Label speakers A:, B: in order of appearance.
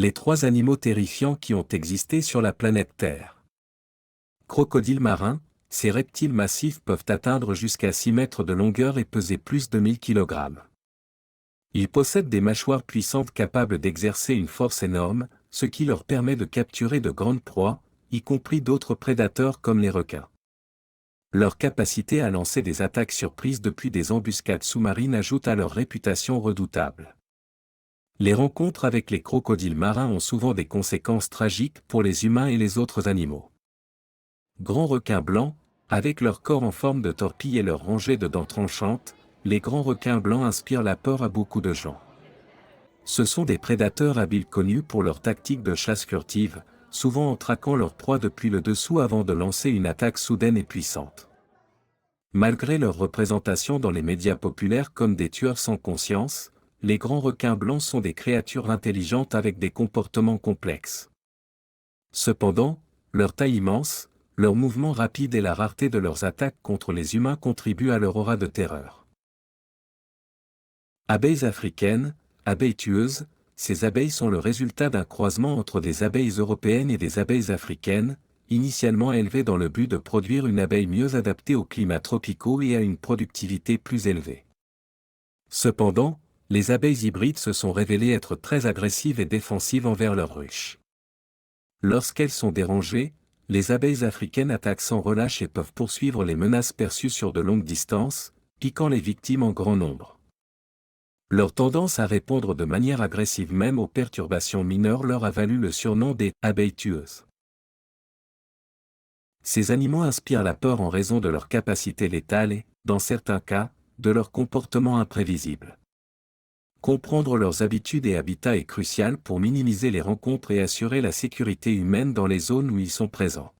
A: Les 3 animaux terrifiants qui ont existé sur la planète Terre. Crocodiles marins, ces reptiles massifs peuvent atteindre jusqu'à 6 mètres de longueur et peser plus de 1000 kg. Ils possèdent des mâchoires puissantes capables d'exercer une force énorme, ce qui leur permet de capturer de grandes proies, y compris d'autres prédateurs comme les requins. Leur capacité à lancer des attaques surprises depuis des embuscades sous-marines ajoute à leur réputation redoutable. Les rencontres avec les crocodiles marins ont souvent des conséquences tragiques pour les humains et les autres animaux. Grands requins blancs, avec leur corps en forme de torpille et leurs rangées de dents tranchantes, les grands requins blancs inspirent la peur à beaucoup de gens. Ce sont des prédateurs habiles connus pour leur tactique de chasse furtive, souvent en traquant leur proie depuis le dessous avant de lancer une attaque soudaine et puissante. Malgré leur représentation dans les médias populaires comme des tueurs sans conscience, les grands requins blancs sont des créatures intelligentes avec des comportements complexes. Cependant, leur taille immense, leurs mouvements rapides et la rareté de leurs attaques contre les humains contribuent à leur aura de terreur. Abeilles africaines, abeilles tueuses, ces abeilles sont le résultat d'un croisement entre des abeilles européennes et des abeilles africaines, initialement élevées dans le but de produire une abeille mieux adaptée aux climats tropicaux et à une productivité plus élevée. Cependant, les abeilles hybrides se sont révélées être très agressives et défensives envers leurs ruches. Lorsqu'elles sont dérangées, les abeilles africaines attaquent sans relâche et peuvent poursuivre les menaces perçues sur de longues distances, piquant les victimes en grand nombre. Leur tendance à répondre de manière agressive même aux perturbations mineures leur a valu le surnom des « abeilles tueuses ». Ces animaux inspirent la peur en raison de leur capacité létale et, dans certains cas, de leur comportement imprévisible. Comprendre leurs habitudes et habitats est crucial pour minimiser les rencontres et assurer la sécurité humaine dans les zones où ils sont présents.